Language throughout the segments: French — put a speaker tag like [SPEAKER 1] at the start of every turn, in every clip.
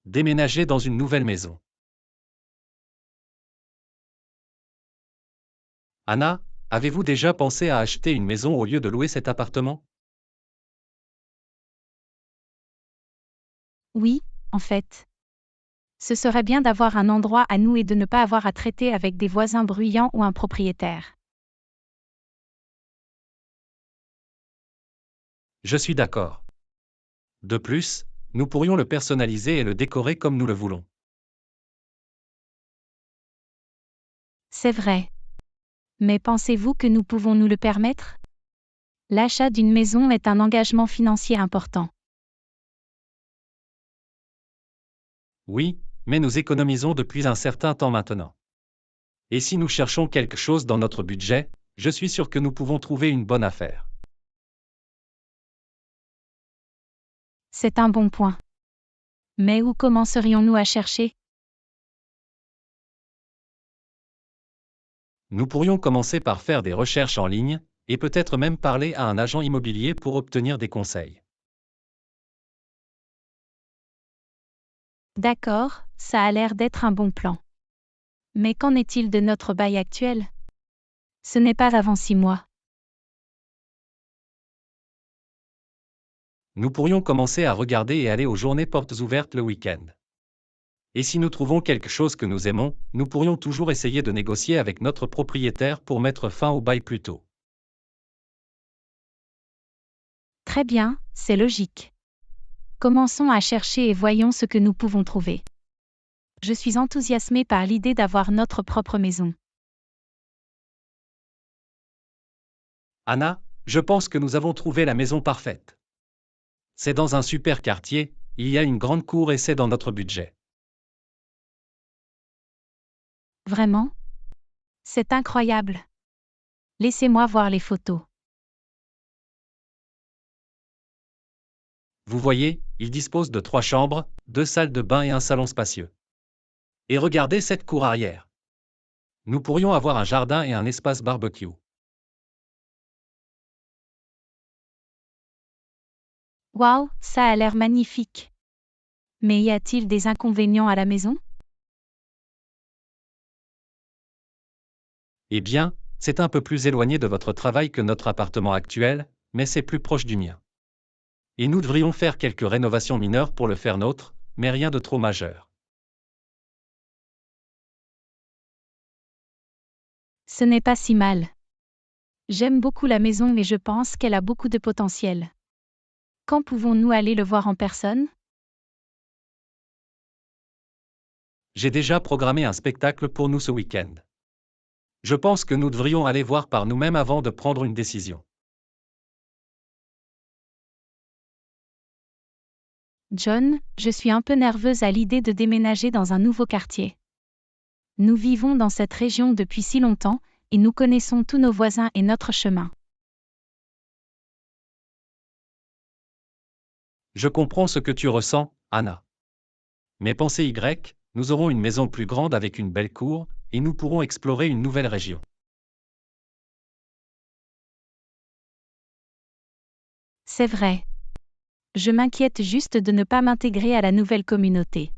[SPEAKER 1] Déménager dans une nouvelle maison. Anna, avez-vous déjà pensé à acheter une maison au lieu de louer cet appartement?
[SPEAKER 2] Oui, en fait. Ce serait bien d'avoir un endroit à nous et de ne pas avoir à traiter avec des voisins bruyants ou un propriétaire.
[SPEAKER 1] Je suis d'accord. De plus, nous pourrions le personnaliser et le décorer comme nous le voulons.
[SPEAKER 2] C'est vrai. Mais pensez-vous que nous pouvons nous le permettre? L'achat d'une maison est un engagement financier important.
[SPEAKER 1] Oui, mais nous économisons depuis un certain temps maintenant. Et si nous cherchons quelque chose dans notre budget, je suis sûr que nous pouvons trouver une bonne affaire.
[SPEAKER 2] C'est un bon point. Mais où commencerions-nous à chercher?
[SPEAKER 1] Nous pourrions commencer par faire des recherches en ligne, et peut-être même parler à un agent immobilier pour obtenir des conseils.
[SPEAKER 2] D'accord, ça a l'air d'être un bon plan. Mais qu'en est-il de notre bail actuel? Ce n'est pas avant 6 mois.
[SPEAKER 1] Nous pourrions commencer à regarder et aller aux journées portes ouvertes le week-end. Et si nous trouvons quelque chose que nous aimons, nous pourrions toujours essayer de négocier avec notre propriétaire pour mettre fin au bail plus tôt.
[SPEAKER 2] Très bien, c'est logique. Commençons à chercher et voyons ce que nous pouvons trouver. Je suis enthousiasmée par l'idée d'avoir notre propre maison.
[SPEAKER 1] Anna, je pense que nous avons trouvé la maison parfaite. C'est dans un super quartier, il y a une grande cour et c'est dans notre budget.
[SPEAKER 2] Vraiment? C'est incroyable. Laissez-moi voir les photos.
[SPEAKER 1] Vous voyez, il dispose de 3 chambres, 2 salles de bain et un salon spacieux. Et regardez cette cour arrière. Nous pourrions avoir un jardin et un espace barbecue.
[SPEAKER 2] Waouh, ça a l'air magnifique. Mais y a-t-il des inconvénients à la maison?
[SPEAKER 1] Eh bien, c'est un peu plus éloigné de votre travail que notre appartement actuel, mais c'est plus proche du mien. Et nous devrions faire quelques rénovations mineures pour le faire nôtre, mais rien de trop majeur.
[SPEAKER 2] Ce n'est pas si mal. J'aime beaucoup la maison et je pense qu'elle a beaucoup de potentiel. Quand pouvons-nous aller le voir en personne?
[SPEAKER 1] J'ai déjà programmé un spectacle pour nous ce week-end. Je pense que nous devrions aller voir par nous-mêmes avant de prendre une décision.
[SPEAKER 2] John, je suis un peu nerveuse à l'idée de déménager dans un nouveau quartier. Nous vivons dans cette région depuis si longtemps, et nous connaissons tous nos voisins et notre chemin.
[SPEAKER 1] Je comprends ce que tu ressens, Anna. Mais pensez nous aurons une maison plus grande avec une belle cour, et nous pourrons explorer une nouvelle région.
[SPEAKER 2] C'est vrai. Je m'inquiète juste de ne pas m'intégrer à la nouvelle communauté.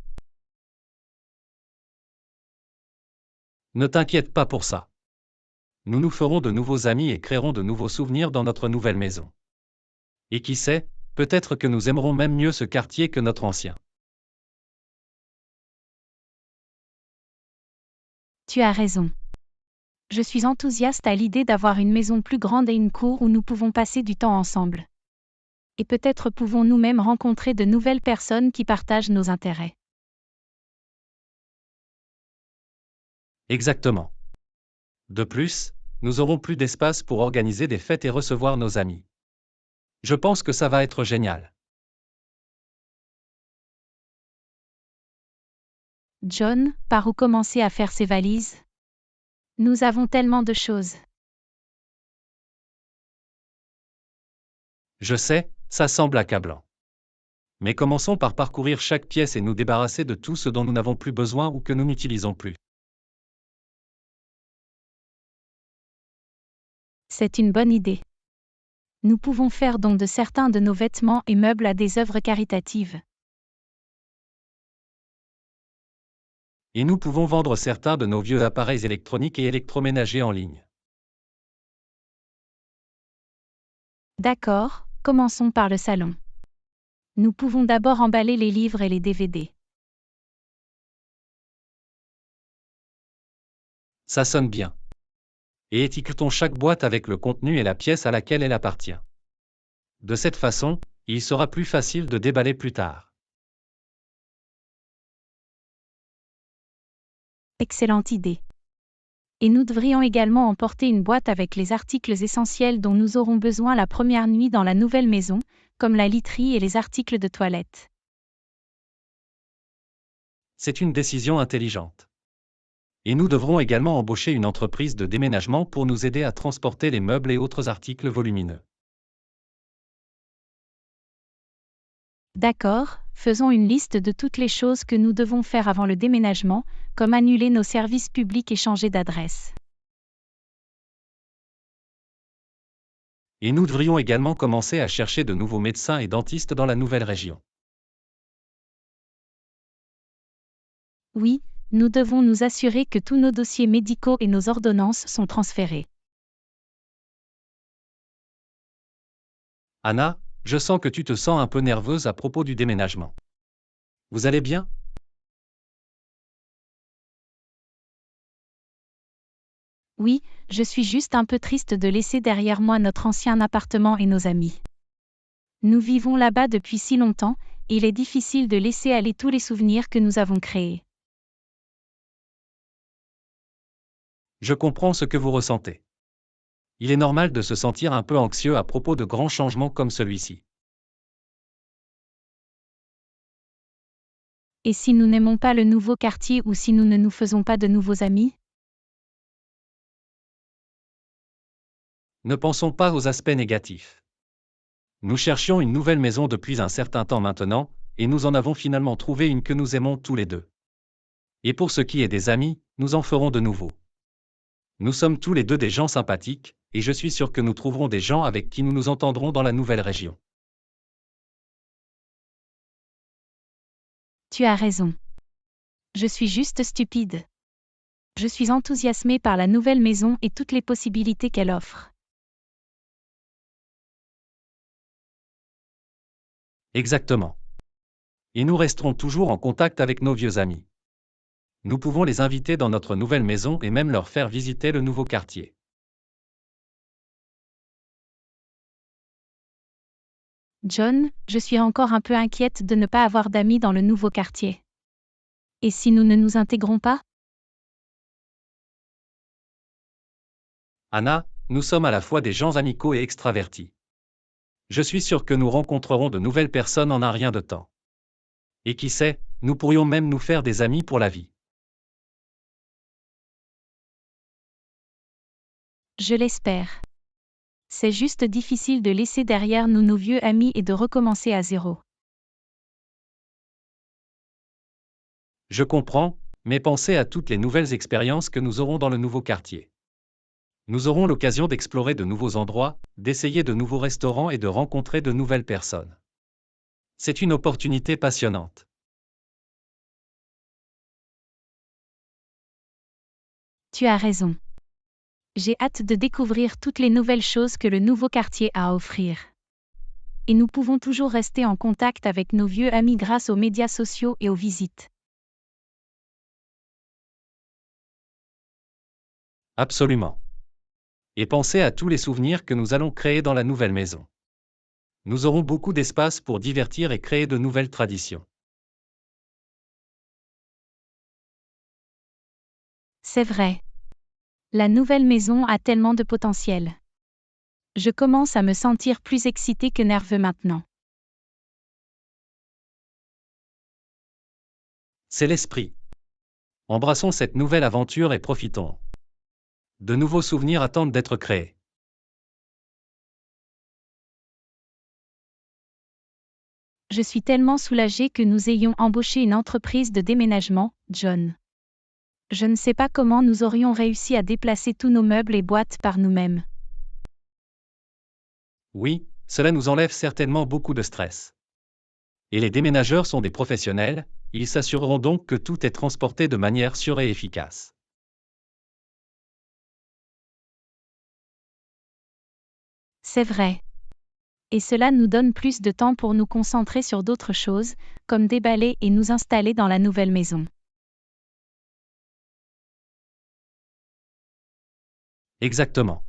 [SPEAKER 1] Ne t'inquiète pas pour ça. Nous nous ferons de nouveaux amis et créerons de nouveaux souvenirs dans notre nouvelle maison. Et qui sait, peut-être que nous aimerons même mieux ce quartier que notre ancien.
[SPEAKER 2] Tu as raison. Je suis enthousiaste à l'idée d'avoir une maison plus grande et une cour où nous pouvons passer du temps ensemble. Et peut-être pouvons-nous même rencontrer de nouvelles personnes qui partagent nos intérêts.
[SPEAKER 1] Exactement. De plus, nous aurons plus d'espace pour organiser des fêtes et recevoir nos amis. Je pense que ça va être génial.
[SPEAKER 2] John, par où commencer à faire ses valises? Nous avons tellement de choses.
[SPEAKER 1] Je sais, ça semble accablant. Mais commençons par parcourir chaque pièce et nous débarrasser de tout ce dont nous n'avons plus besoin ou que nous n'utilisons plus.
[SPEAKER 2] C'est une bonne idée. Nous pouvons faire don de certains de nos vêtements et meubles à des œuvres caritatives.
[SPEAKER 1] Et nous pouvons vendre certains de nos vieux appareils électroniques et électroménagers en ligne.
[SPEAKER 2] D'accord, commençons par le salon. Nous pouvons d'abord emballer les livres et les DVD.
[SPEAKER 1] Ça sonne bien. Et étiquetons chaque boîte avec le contenu et la pièce à laquelle elle appartient. De cette façon, il sera plus facile de déballer plus tard.
[SPEAKER 2] Excellente idée. Et nous devrions également emporter une boîte avec les articles essentiels dont nous aurons besoin la première nuit dans la nouvelle maison, comme la literie et les articles de toilette.
[SPEAKER 1] C'est une décision intelligente. Et nous devrons également embaucher une entreprise de déménagement pour nous aider à transporter les meubles et autres articles volumineux.
[SPEAKER 2] D'accord, faisons une liste de toutes les choses que nous devons faire avant le déménagement, comme annuler nos services publics et changer d'adresse.
[SPEAKER 1] Et nous devrions également commencer à chercher de nouveaux médecins et dentistes dans la nouvelle région.
[SPEAKER 2] Oui, nous devons nous assurer que tous nos dossiers médicaux et nos ordonnances sont transférés.
[SPEAKER 1] Anna, je sens que tu te sens un peu nerveuse à propos du déménagement. Vous allez bien?
[SPEAKER 2] Oui, je suis juste un peu triste de laisser derrière moi notre ancien appartement et nos amis. Nous vivons là-bas depuis si longtemps, et il est difficile de laisser aller tous les souvenirs que nous avons créés.
[SPEAKER 1] Je comprends ce que vous ressentez. Il est normal de se sentir un peu anxieux à propos de grands changements comme celui-ci.
[SPEAKER 2] Et si nous n'aimons pas le nouveau quartier ou si nous ne nous faisons pas de nouveaux amis?
[SPEAKER 1] Ne pensons pas aux aspects négatifs. Nous cherchions une nouvelle maison depuis un certain temps maintenant, et nous en avons finalement trouvé une que nous aimons tous les deux. Et pour ce qui est des amis, nous en ferons de nouveaux. Nous sommes tous les deux des gens sympathiques, et je suis sûr que nous trouverons des gens avec qui nous nous entendrons dans la nouvelle région.
[SPEAKER 2] Tu as raison. Je suis juste stupide. Je suis enthousiasmée par la nouvelle maison et toutes les possibilités qu'elle offre.
[SPEAKER 1] Exactement. Et nous resterons toujours en contact avec nos vieux amis. Nous pouvons les inviter dans notre nouvelle maison et même leur faire visiter le nouveau quartier.
[SPEAKER 2] John, je suis encore un peu inquiète de ne pas avoir d'amis dans le nouveau quartier. Et si nous ne nous intégrons pas?
[SPEAKER 1] Anna, nous sommes à la fois des gens amicaux et extravertis. Je suis sûr que nous rencontrerons de nouvelles personnes en un rien de temps. Et qui sait, nous pourrions même nous faire des amis pour la vie.
[SPEAKER 2] Je l'espère. C'est juste difficile de laisser derrière nous nos vieux amis et de recommencer à zéro.
[SPEAKER 1] Je comprends, mais pensez à toutes les nouvelles expériences que nous aurons dans le nouveau quartier. Nous aurons l'occasion d'explorer de nouveaux endroits, d'essayer de nouveaux restaurants et de rencontrer de nouvelles personnes. C'est une opportunité passionnante.
[SPEAKER 2] Tu as raison. J'ai hâte de découvrir toutes les nouvelles choses que le nouveau quartier a à offrir. Et nous pouvons toujours rester en contact avec nos vieux amis grâce aux médias sociaux et aux visites.
[SPEAKER 1] Absolument. Et pensez à tous les souvenirs que nous allons créer dans la nouvelle maison. Nous aurons beaucoup d'espace pour divertir et créer de nouvelles traditions.
[SPEAKER 2] C'est vrai. La nouvelle maison a tellement de potentiel. Je commence à me sentir plus excitée que nerveux maintenant.
[SPEAKER 1] C'est l'esprit. Embrassons cette nouvelle aventure et profitons. De nouveaux souvenirs attendent d'être créés.
[SPEAKER 2] Je suis tellement soulagée que nous ayons embauché une entreprise de déménagement, John. Je ne sais pas comment nous aurions réussi à déplacer tous nos meubles et boîtes par nous-mêmes.
[SPEAKER 1] Oui, cela nous enlève certainement beaucoup de stress. Et les déménageurs sont des professionnels, Ils s'assureront donc que tout est transporté de manière sûre et efficace.
[SPEAKER 2] C'est vrai. Et cela nous donne plus de temps pour nous concentrer sur d'autres choses, comme déballer et nous installer dans la nouvelle maison.
[SPEAKER 1] Exactement.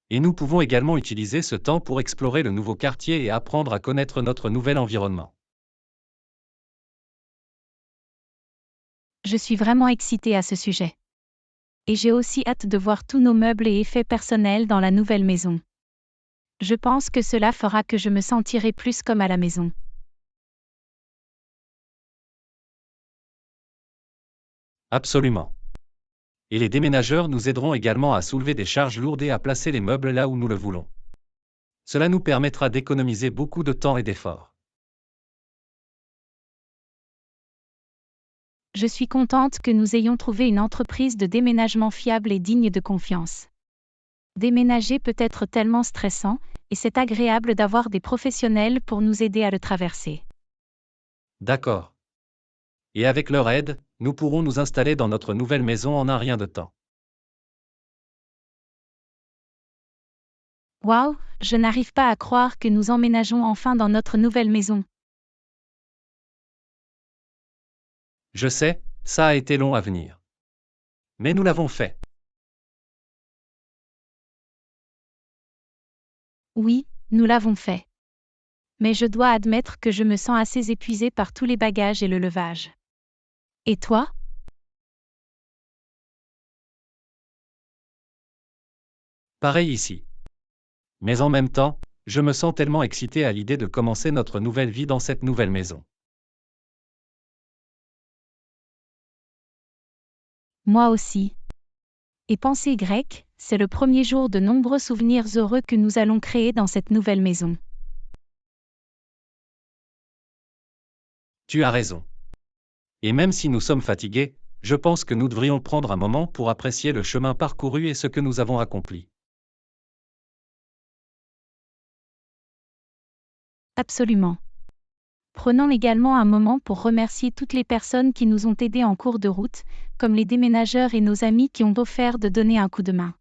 [SPEAKER 1] Et nous pouvons également utiliser ce temps pour explorer le nouveau quartier et apprendre à connaître notre nouvel environnement.
[SPEAKER 2] Je suis vraiment excitée à ce sujet. Et j'ai aussi hâte de voir tous nos meubles et effets personnels dans la nouvelle maison. Je pense que cela fera que je me sentirai plus comme à la maison.
[SPEAKER 1] Absolument. Et les déménageurs nous aideront également à soulever des charges lourdes et à placer les meubles là où nous le voulons. Cela nous permettra d'économiser beaucoup de temps et d'efforts.
[SPEAKER 2] Je suis contente que nous ayons trouvé une entreprise de déménagement fiable et digne de confiance. Déménager peut être tellement stressant, et c'est agréable d'avoir des professionnels pour nous aider à le traverser.
[SPEAKER 1] D'accord. Et avec leur aide, nous pourrons nous installer dans notre nouvelle maison en un rien de temps.
[SPEAKER 2] Waouh, je n'arrive pas à croire que nous emménageons enfin dans notre nouvelle maison.
[SPEAKER 1] Je sais, ça a été long à venir. Mais nous l'avons fait.
[SPEAKER 2] Oui, nous l'avons fait. Mais je dois admettre que je me sens assez épuisée par tous les bagages et le levage. Et toi?
[SPEAKER 1] Pareil ici. Mais en même temps, je me sens tellement excité à l'idée de commencer notre nouvelle vie dans cette nouvelle maison.
[SPEAKER 2] Moi aussi. Et pensez grec, c'est le premier jour de nombreux souvenirs heureux que nous allons créer dans cette nouvelle maison.
[SPEAKER 1] Tu as raison. Et même si nous sommes fatigués, je pense que nous devrions prendre un moment pour apprécier le chemin parcouru et ce que nous avons accompli.
[SPEAKER 2] Absolument. Prenons également un moment pour remercier toutes les personnes qui nous ont aidés en cours de route, comme les déménageurs et nos amis qui ont offert de donner un coup de main.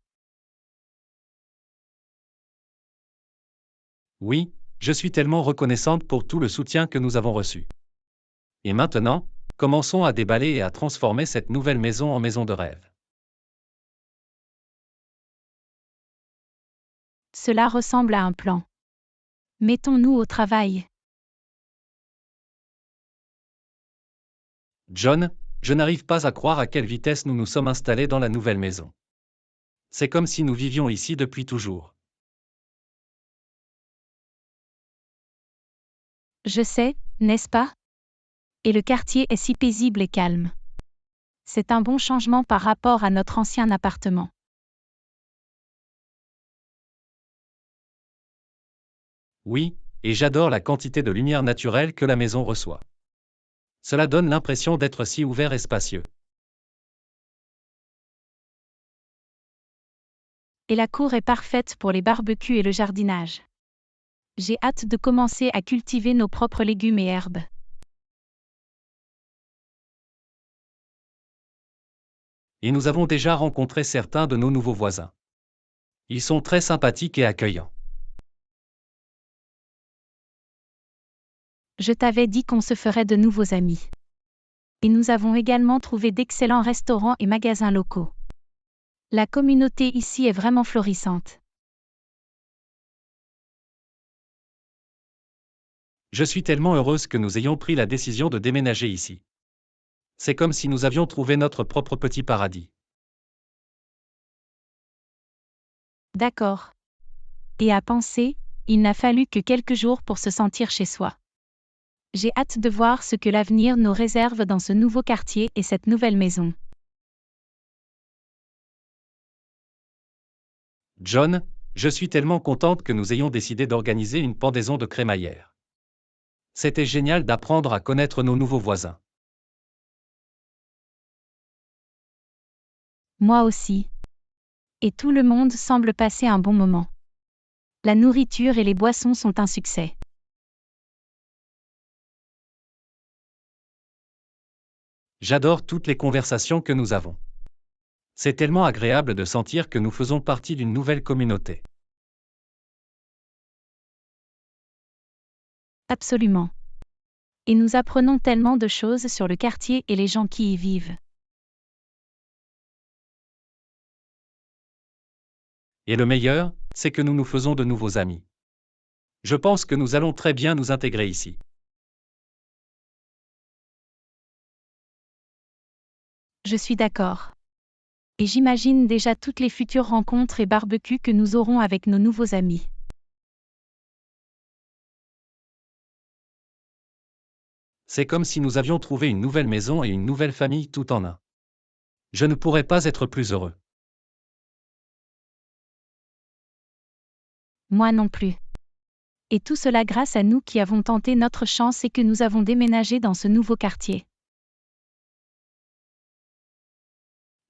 [SPEAKER 1] Oui, je suis tellement reconnaissante pour tout le soutien que nous avons reçu. Et maintenant, commençons à déballer et à transformer cette nouvelle maison en maison de rêve.
[SPEAKER 2] Cela ressemble à un plan. Mettons-nous au travail.
[SPEAKER 1] John, je n'arrive pas à croire à quelle vitesse nous nous sommes installés dans la nouvelle maison. C'est comme si nous vivions ici depuis toujours.
[SPEAKER 2] Je sais, n'est-ce pas? Et le quartier est si paisible et calme. C'est un bon changement par rapport à notre ancien appartement.
[SPEAKER 1] Oui, et j'adore la quantité de lumière naturelle que la maison reçoit. Cela donne l'impression d'être si ouvert et spacieux.
[SPEAKER 2] Et la cour est parfaite pour les barbecues et le jardinage. J'ai hâte de commencer à cultiver nos propres légumes et herbes.
[SPEAKER 1] Et nous avons déjà rencontré certains de nos nouveaux voisins. Ils sont très sympathiques et accueillants.
[SPEAKER 2] Je t'avais dit qu'on se ferait de nouveaux amis. Et nous avons également trouvé d'excellents restaurants et magasins locaux. La communauté ici est vraiment florissante.
[SPEAKER 1] Je suis tellement heureuse que nous ayons pris la décision de déménager ici. C'est comme si nous avions trouvé notre propre petit paradis.
[SPEAKER 2] D'accord. Et à penser, il n'a fallu que quelques jours pour se sentir chez soi. J'ai hâte de voir ce que l'avenir nous réserve dans ce nouveau quartier et cette nouvelle maison.
[SPEAKER 1] John, je suis tellement contente que nous ayons décidé d'organiser une pendaison de crémaillère. C'était génial d'apprendre à connaître nos nouveaux voisins.
[SPEAKER 2] Moi aussi. Et tout le monde semble passer un bon moment. La nourriture et les boissons sont un succès.
[SPEAKER 1] J'adore toutes les conversations que nous avons. C'est tellement agréable de sentir que nous faisons partie d'une nouvelle communauté.
[SPEAKER 2] Absolument. Et nous apprenons tellement de choses sur le quartier et les gens qui y vivent.
[SPEAKER 1] Et le meilleur, c'est que nous nous faisons de nouveaux amis. Je pense que nous allons très bien nous intégrer ici.
[SPEAKER 2] Je suis d'accord. Et j'imagine déjà toutes les futures rencontres et barbecues que nous aurons avec nos nouveaux amis.
[SPEAKER 1] C'est comme si nous avions trouvé une nouvelle maison et une nouvelle famille tout en un. Je ne pourrais pas être plus heureux.
[SPEAKER 2] Moi non plus. Et tout cela grâce à nous qui avons tenté notre chance et que nous avons déménagé dans ce nouveau quartier.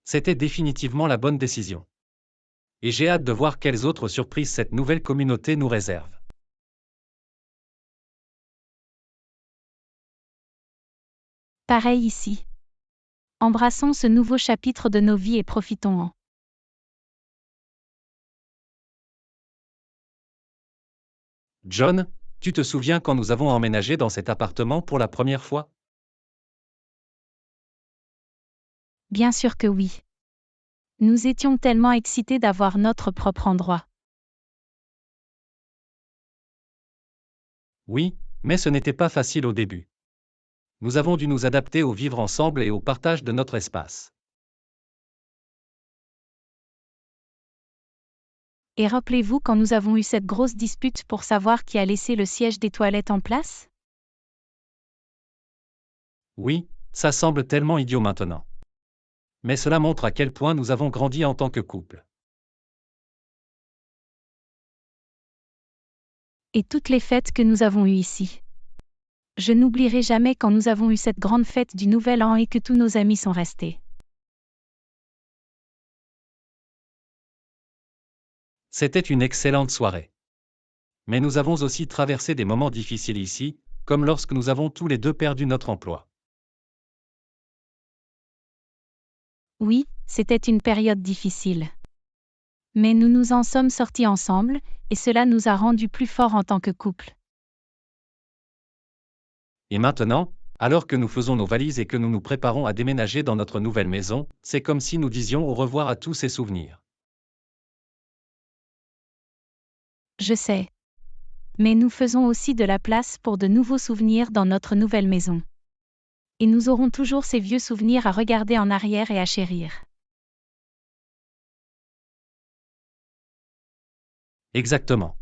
[SPEAKER 1] C'était définitivement la bonne décision. Et j'ai hâte de voir quelles autres surprises cette nouvelle communauté nous réserve.
[SPEAKER 2] Pareil ici. Embrassons ce nouveau chapitre de nos vies et profitons-en.
[SPEAKER 1] John, tu te souviens quand nous avons emménagé dans cet appartement pour la première fois?
[SPEAKER 2] Bien sûr que oui. Nous étions tellement excités d'avoir notre propre endroit.
[SPEAKER 1] Oui, mais ce n'était pas facile au début. Nous avons dû nous adapter au vivre ensemble et au partage de notre espace.
[SPEAKER 2] Et rappelez-vous quand nous avons eu cette grosse dispute pour savoir qui a laissé le siège des toilettes en place?
[SPEAKER 1] Oui, ça semble tellement idiot maintenant. Mais cela montre à quel point nous avons grandi en tant que couple.
[SPEAKER 2] Et toutes les fêtes que nous avons eues ici. Je n'oublierai jamais quand nous avons eu cette grande fête du Nouvel An et que tous nos amis sont restés.
[SPEAKER 1] C'était une excellente soirée. Mais nous avons aussi traversé des moments difficiles ici, comme lorsque nous avons tous les deux perdu notre emploi.
[SPEAKER 2] Oui, c'était une période difficile. Mais nous nous en sommes sortis ensemble, et cela nous a rendus plus forts en tant que couple.
[SPEAKER 1] Et maintenant, alors que nous faisons nos valises et que nous nous préparons à déménager dans notre nouvelle maison, c'est comme si nous disions au revoir à tous ces souvenirs.
[SPEAKER 2] Je sais. Mais nous faisons aussi de la place pour de nouveaux souvenirs dans notre nouvelle maison. Et nous aurons toujours ces vieux souvenirs à regarder en arrière et à chérir.
[SPEAKER 1] Exactement.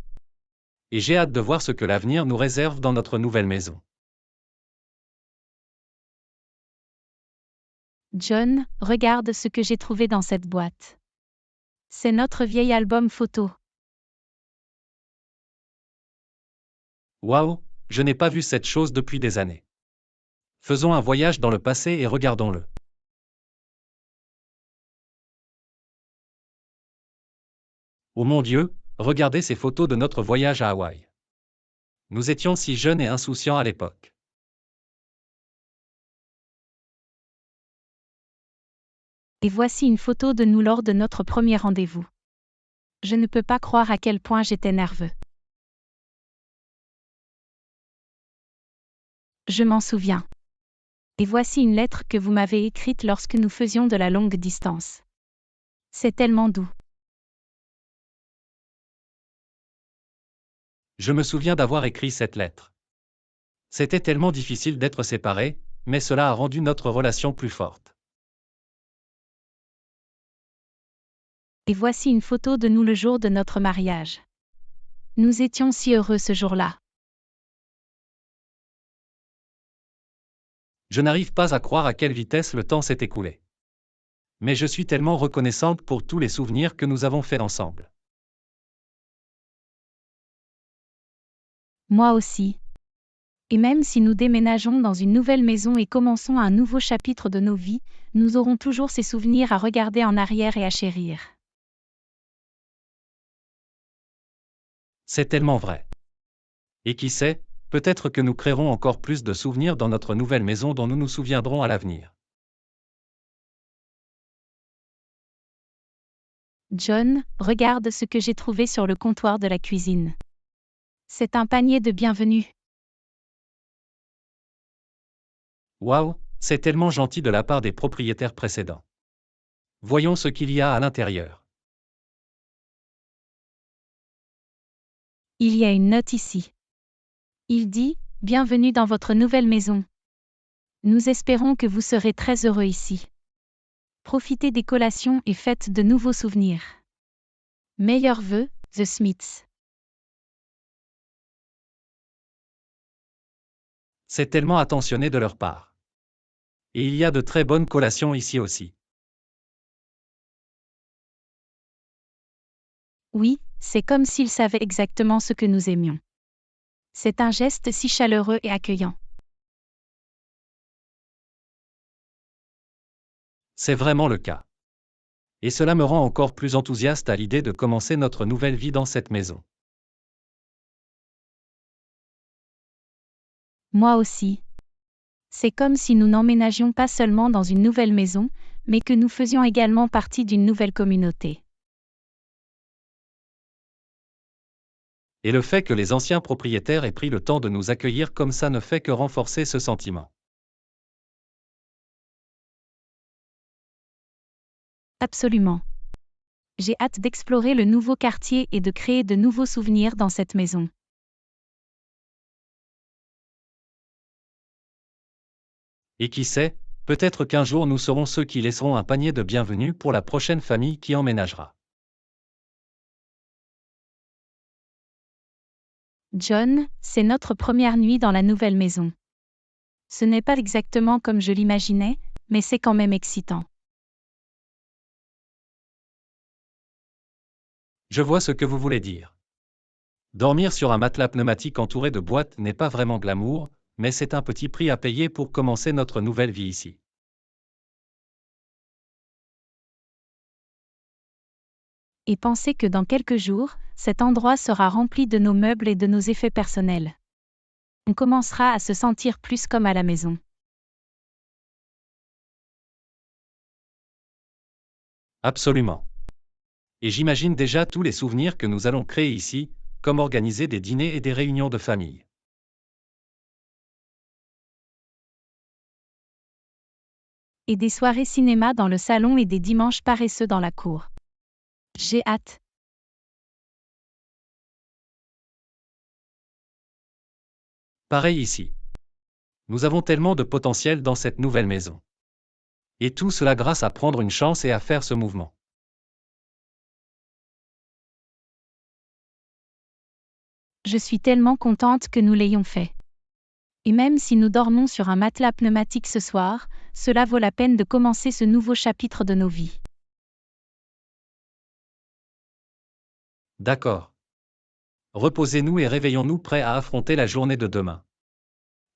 [SPEAKER 1] Et j'ai hâte de voir ce que l'avenir nous réserve dans notre nouvelle maison.
[SPEAKER 2] John, regarde ce que j'ai trouvé dans cette boîte. C'est notre vieil album photo.
[SPEAKER 1] Waouh, je n'ai pas vu cette chose depuis des années. Faisons un voyage dans le passé et regardons-le. Oh mon Dieu, regardez ces photos de notre voyage à Hawaï. Nous étions si jeunes et insouciants à l'époque.
[SPEAKER 2] Et voici une photo de nous lors de notre premier rendez-vous. Je ne peux pas croire à quel point j'étais nerveux. Je m'en souviens. Et voici une lettre que vous m'avez écrite lorsque nous faisions de la longue distance. C'est tellement doux.
[SPEAKER 1] Je me souviens d'avoir écrit cette lettre. C'était tellement difficile d'être séparés, mais cela a rendu notre relation plus forte.
[SPEAKER 2] Et voici une photo de nous le jour de notre mariage. Nous étions si heureux ce jour-là.
[SPEAKER 1] Je n'arrive pas à croire à quelle vitesse le temps s'est écoulé. Mais je suis tellement reconnaissante pour tous les souvenirs que nous avons faits ensemble.
[SPEAKER 2] Moi aussi. Et même si nous déménageons dans une nouvelle maison et commençons un nouveau chapitre de nos vies, nous aurons toujours ces souvenirs à regarder en arrière et à chérir.
[SPEAKER 1] C'est tellement vrai. Et qui sait, peut-être que nous créerons encore plus de souvenirs dans notre nouvelle maison dont nous nous souviendrons à l'avenir.
[SPEAKER 2] John, regarde ce que j'ai trouvé sur le comptoir de la cuisine. C'est un panier de bienvenue.
[SPEAKER 1] Waouh, c'est tellement gentil de la part des propriétaires précédents. Voyons ce qu'il y a à l'intérieur.
[SPEAKER 2] Il y a une note ici. Il dit, « Bienvenue dans votre nouvelle maison. Nous espérons que vous serez très heureux ici. Profitez des collations et faites de nouveaux souvenirs. Meilleurs vœux, The Smiths. »
[SPEAKER 1] C'est tellement attentionné de leur part. Et il y a de très bonnes collations ici aussi.
[SPEAKER 2] Oui, c'est comme s'ils savaient exactement ce que nous aimions. C'est un geste si chaleureux et accueillant.
[SPEAKER 1] C'est vraiment le cas. Et cela me rend encore plus enthousiaste à l'idée de commencer notre nouvelle vie dans cette maison.
[SPEAKER 2] Moi aussi. C'est comme si nous n'emménagions pas seulement dans une nouvelle maison, mais que nous faisions également partie d'une nouvelle communauté.
[SPEAKER 1] Et le fait que les anciens propriétaires aient pris le temps de nous accueillir comme ça ne fait que renforcer ce sentiment.
[SPEAKER 2] Absolument. J'ai hâte d'explorer le nouveau quartier et de créer de nouveaux souvenirs dans cette maison.
[SPEAKER 1] Et qui sait, peut-être qu'un jour nous serons ceux qui laisseront un panier de bienvenue pour la prochaine famille qui emménagera.
[SPEAKER 2] John, c'est notre première nuit dans la nouvelle maison. Ce n'est pas exactement comme je l'imaginais, mais c'est quand même excitant.
[SPEAKER 1] Je vois ce que vous voulez dire. Dormir sur un matelas pneumatique entouré de boîtes n'est pas vraiment glamour, mais c'est un petit prix à payer pour commencer notre nouvelle vie ici.
[SPEAKER 2] Et pensez que dans quelques jours, cet endroit sera rempli de nos meubles et de nos effets personnels. On commencera à se sentir plus comme à la maison.
[SPEAKER 1] Absolument. Et j'imagine déjà tous les souvenirs que nous allons créer ici, comme organiser des dîners et des réunions de famille.
[SPEAKER 2] Et des soirées cinéma dans le salon et des dimanches paresseux dans la cour. J'ai hâte.
[SPEAKER 1] Pareil ici. Nous avons tellement de potentiel dans cette nouvelle maison. Et tout cela grâce à prendre une chance et à faire ce mouvement.
[SPEAKER 2] Je suis tellement contente que nous l'ayons fait. Et même si nous dormons sur un matelas pneumatique ce soir, cela vaut la peine de commencer ce nouveau chapitre de nos vies.
[SPEAKER 1] D'accord. Reposez-nous et réveillons-nous prêts à affronter la journée de demain.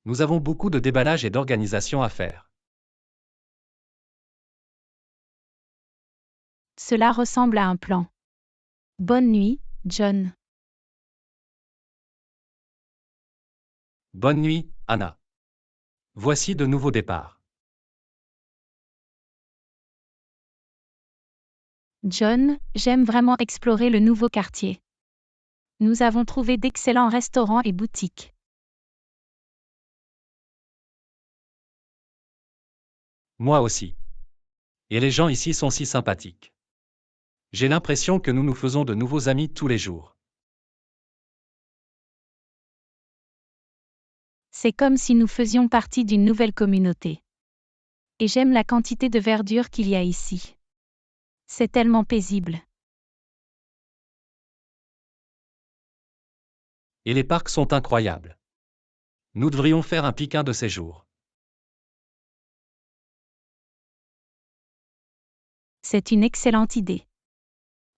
[SPEAKER 1] Nous avons beaucoup de déballage et d'organisation à faire.
[SPEAKER 2] Cela ressemble à un plan. Bonne nuit, John.
[SPEAKER 1] Bonne nuit, Anna. Voici de nouveaux départs.
[SPEAKER 2] John, j'aime vraiment explorer le nouveau quartier. Nous avons trouvé d'excellents restaurants et boutiques.
[SPEAKER 1] Moi aussi. Et les gens ici sont si sympathiques. J'ai l'impression que nous nous faisons de nouveaux amis tous les jours.
[SPEAKER 2] C'est comme si nous faisions partie d'une nouvelle communauté. Et j'aime la quantité de verdure qu'il y a ici. C'est tellement paisible.
[SPEAKER 1] Et les parcs sont incroyables. Nous devrions faire un pique-nique de ces jours.
[SPEAKER 2] C'est une excellente idée.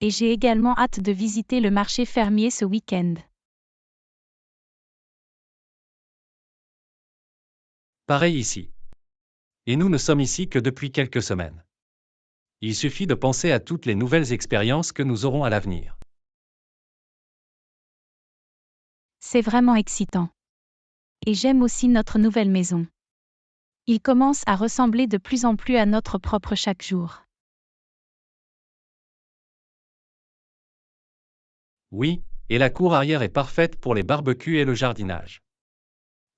[SPEAKER 2] Et j'ai également hâte de visiter le marché fermier ce week-end.
[SPEAKER 1] Pareil ici. Et nous ne sommes ici que depuis quelques semaines. Il suffit de penser à toutes les nouvelles expériences que nous aurons à l'avenir.
[SPEAKER 2] C'est vraiment excitant. Et j'aime aussi notre nouvelle maison. Il commence à ressembler de plus en plus à notre propre chaque jour.
[SPEAKER 1] Oui, et la cour arrière est parfaite pour les barbecues et le jardinage.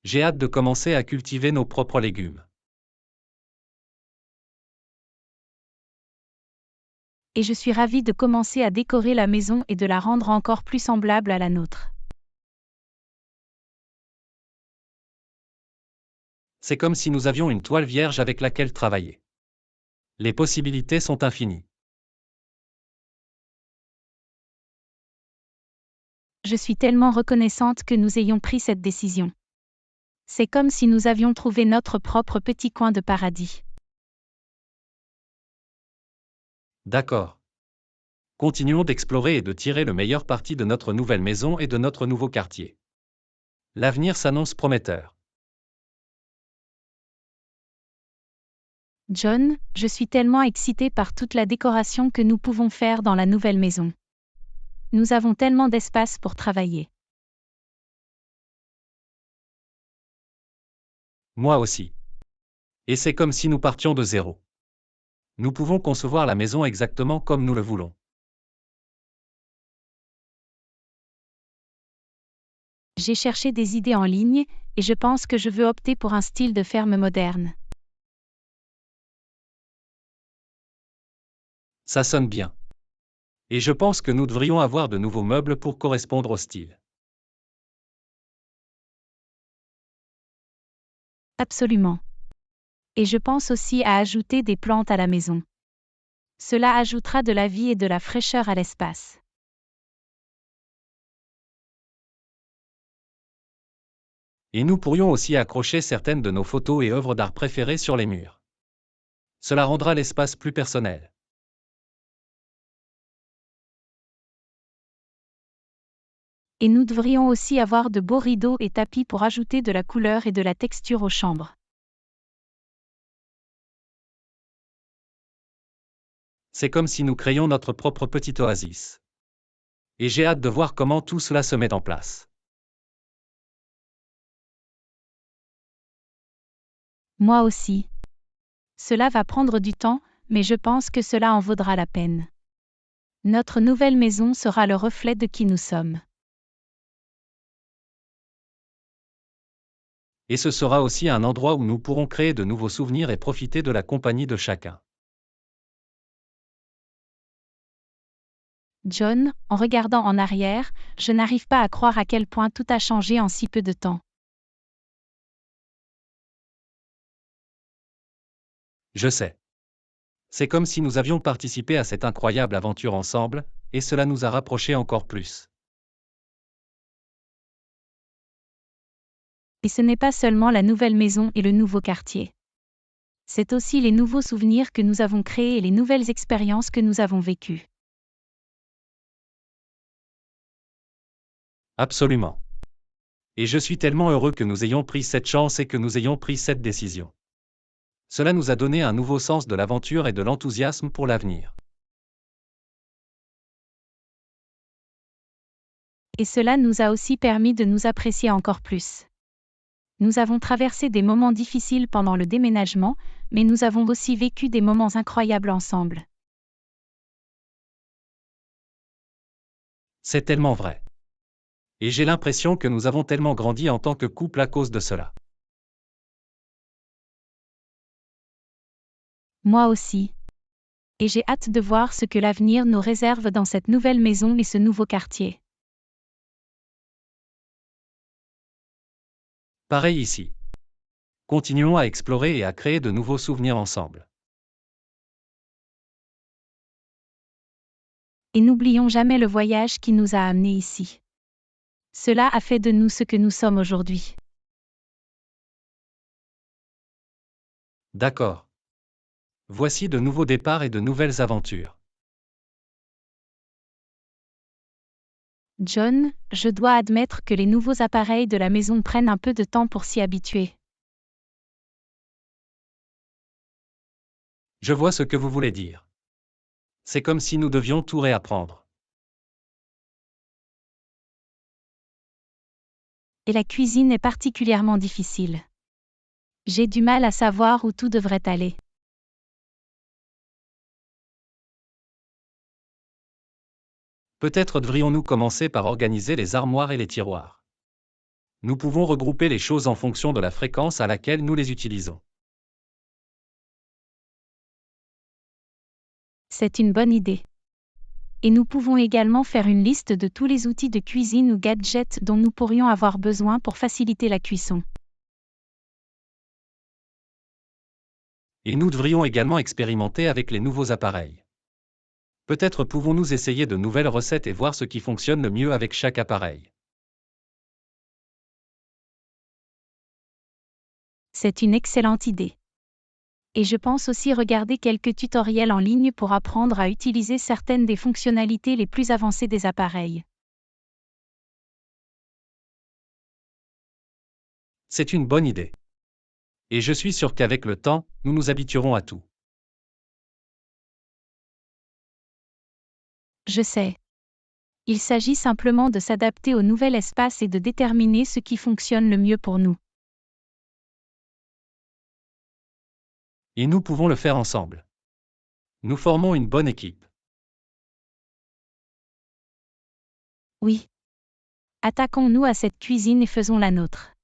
[SPEAKER 1] J'ai hâte de commencer à cultiver nos propres légumes.
[SPEAKER 2] Et je suis ravie de commencer à décorer la maison et de la rendre encore plus semblable à la nôtre.
[SPEAKER 1] C'est comme si nous avions une toile vierge avec laquelle travailler. Les possibilités sont infinies.
[SPEAKER 2] Je suis tellement reconnaissante que nous ayons pris cette décision. C'est comme si nous avions trouvé notre propre petit coin de paradis.
[SPEAKER 1] D'accord. Continuons d'explorer et de tirer le meilleur parti de notre nouvelle maison et de notre nouveau quartier. L'avenir s'annonce prometteur.
[SPEAKER 2] John, je suis tellement excitée par toute la décoration que nous pouvons faire dans la nouvelle maison. Nous avons tellement d'espace pour travailler.
[SPEAKER 1] Moi aussi. Et c'est comme si nous partions de zéro. Nous pouvons concevoir la maison exactement comme nous le voulons.
[SPEAKER 2] J'ai cherché des idées en ligne, et je pense que je veux opter pour un style de ferme moderne.
[SPEAKER 1] Ça sonne bien. Et je pense que nous devrions avoir de nouveaux meubles pour correspondre au style.
[SPEAKER 2] Absolument. Et je pense aussi à ajouter des plantes à la maison. Cela ajoutera de la vie et de la fraîcheur à l'espace.
[SPEAKER 1] Et nous pourrions aussi accrocher certaines de nos photos et œuvres d'art préférées sur les murs. Cela rendra l'espace plus personnel.
[SPEAKER 2] Et nous devrions aussi avoir de beaux rideaux et tapis pour ajouter de la couleur et de la texture aux chambres.
[SPEAKER 1] C'est comme si nous créions notre propre petite oasis. Et j'ai hâte de voir comment tout cela se met en place.
[SPEAKER 2] Moi aussi. Cela va prendre du temps, mais je pense que cela en vaudra la peine. Notre nouvelle maison sera le reflet de qui nous sommes.
[SPEAKER 1] Et ce sera aussi un endroit où nous pourrons créer de nouveaux souvenirs et profiter de la compagnie de chacun.
[SPEAKER 2] John, en regardant en arrière, je n'arrive pas à croire à quel point tout a changé en si peu de temps.
[SPEAKER 1] Je sais. C'est comme si nous avions participé à cette incroyable aventure ensemble, et cela nous a rapprochés encore plus.
[SPEAKER 2] Et ce n'est pas seulement la nouvelle maison et le nouveau quartier. C'est aussi les nouveaux souvenirs que nous avons créés et les nouvelles expériences que nous avons vécues.
[SPEAKER 1] Absolument. Et je suis tellement heureux que nous ayons pris cette chance et que nous ayons pris cette décision. Cela nous a donné un nouveau sens de l'aventure et de l'enthousiasme pour l'avenir.
[SPEAKER 2] Et cela nous a aussi permis de nous apprécier encore plus. Nous avons traversé des moments difficiles pendant le déménagement, mais nous avons aussi vécu des moments incroyables ensemble.
[SPEAKER 1] C'est tellement vrai. Et j'ai l'impression que nous avons tellement grandi en tant que couple à cause de cela.
[SPEAKER 2] Moi aussi. Et j'ai hâte de voir ce que l'avenir nous réserve dans cette nouvelle maison et ce nouveau quartier.
[SPEAKER 1] Pareil ici. Continuons à explorer et à créer de nouveaux souvenirs ensemble.
[SPEAKER 2] Et n'oublions jamais le voyage qui nous a amenés ici. Cela a fait de nous ce que nous sommes aujourd'hui.
[SPEAKER 1] D'accord. Voici de nouveaux départs et de nouvelles aventures.
[SPEAKER 2] John, je dois admettre que les nouveaux appareils de la maison prennent un peu de temps pour s'y habituer.
[SPEAKER 1] Je vois ce que vous voulez dire. C'est comme si nous devions tout réapprendre.
[SPEAKER 2] Et la cuisine est particulièrement difficile. J'ai du mal à savoir où tout devrait aller.
[SPEAKER 1] Peut-être devrions-nous commencer par organiser les armoires et les tiroirs. Nous pouvons regrouper les choses en fonction de la fréquence à laquelle nous les utilisons.
[SPEAKER 2] C'est une bonne idée. Et nous pouvons également faire une liste de tous les outils de cuisine ou gadgets dont nous pourrions avoir besoin pour faciliter la cuisson.
[SPEAKER 1] Et nous devrions également expérimenter avec les nouveaux appareils. Peut-être pouvons-nous essayer de nouvelles recettes et voir ce qui fonctionne le mieux avec chaque appareil.
[SPEAKER 2] C'est une excellente idée. Et je pense aussi regarder quelques tutoriels en ligne pour apprendre à utiliser certaines des fonctionnalités les plus avancées des appareils.
[SPEAKER 1] C'est une bonne idée. Et je suis sûr qu'avec le temps, nous nous habituerons à tout.
[SPEAKER 2] Je sais. Il s'agit simplement de s'adapter au nouvel espace et de déterminer ce qui fonctionne le mieux pour nous.
[SPEAKER 1] Et nous pouvons le faire ensemble. Nous formons une bonne équipe.
[SPEAKER 2] Oui. Attaquons-nous à cette cuisine et faisons la nôtre.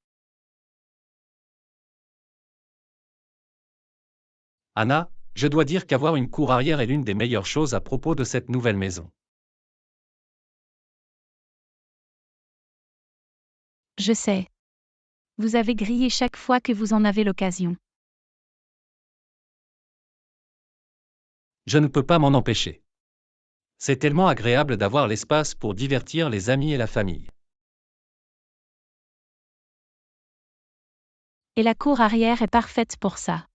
[SPEAKER 1] Anna, je dois dire qu'avoir une cour arrière est l'une des meilleures choses à propos de cette nouvelle maison.
[SPEAKER 2] Je sais. Vous avez grillé chaque fois que vous en avez l'occasion.
[SPEAKER 1] Je ne peux pas m'en empêcher. C'est tellement agréable d'avoir l'espace pour divertir les amis et la famille.
[SPEAKER 2] Et la cour arrière est parfaite pour ça.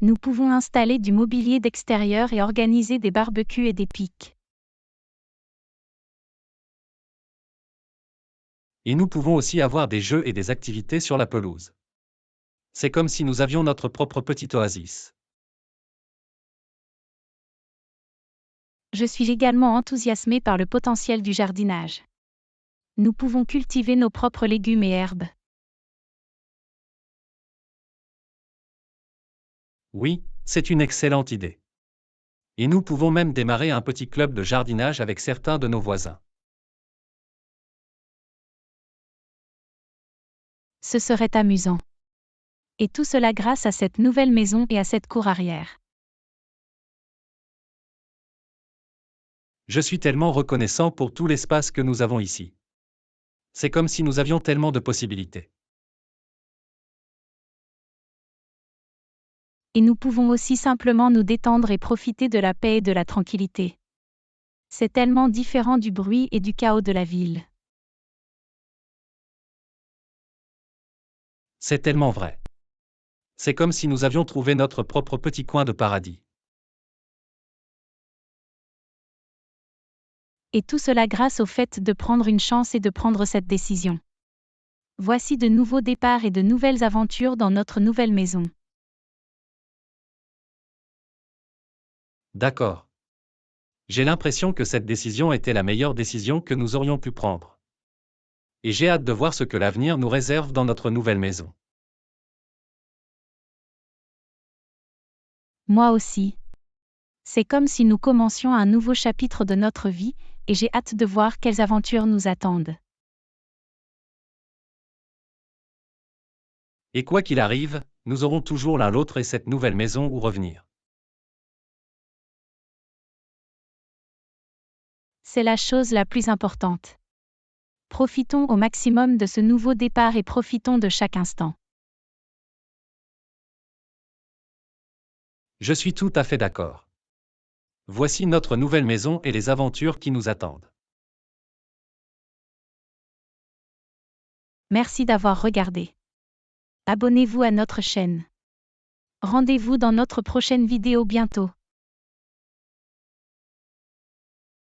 [SPEAKER 2] Nous pouvons installer du mobilier d'extérieur et organiser des barbecues et des piques.
[SPEAKER 1] Et nous pouvons aussi avoir des jeux et des activités sur la pelouse. C'est comme si nous avions notre propre petite oasis.
[SPEAKER 2] Je suis également enthousiasmée par le potentiel du jardinage. Nous pouvons cultiver nos propres légumes et herbes.
[SPEAKER 1] Oui, c'est une excellente idée. Et nous pouvons même démarrer un petit club de jardinage avec certains de nos voisins.
[SPEAKER 2] Ce serait amusant. Et tout cela grâce à cette nouvelle maison et à cette cour arrière.
[SPEAKER 1] Je suis tellement reconnaissant pour tout l'espace que nous avons ici. C'est comme si nous avions tellement de possibilités.
[SPEAKER 2] Et nous pouvons aussi simplement nous détendre et profiter de la paix et de la tranquillité. C'est tellement différent du bruit et du chaos de la ville.
[SPEAKER 1] C'est tellement vrai. C'est comme si nous avions trouvé notre propre petit coin de paradis.
[SPEAKER 2] Et tout cela grâce au fait de prendre une chance et de prendre cette décision. Voici de nouveaux départs et de nouvelles aventures dans notre nouvelle maison.
[SPEAKER 1] D'accord. J'ai l'impression que cette décision était la meilleure décision que nous aurions pu prendre. Et j'ai hâte de voir ce que l'avenir nous réserve dans notre nouvelle maison.
[SPEAKER 2] Moi aussi. C'est comme si nous commencions un nouveau chapitre de notre vie, et j'ai hâte de voir quelles aventures nous attendent.
[SPEAKER 1] Et quoi qu'il arrive, nous aurons toujours l'un l'autre et cette nouvelle maison où revenir.
[SPEAKER 2] C'est la chose la plus importante. Profitons au maximum de ce nouveau départ et profitons de chaque instant.
[SPEAKER 1] Je suis tout à fait d'accord. Voici notre nouvelle maison et les aventures qui nous attendent.
[SPEAKER 2] Merci d'avoir regardé. Abonnez-vous à notre chaîne. Rendez-vous dans notre prochaine vidéo bientôt.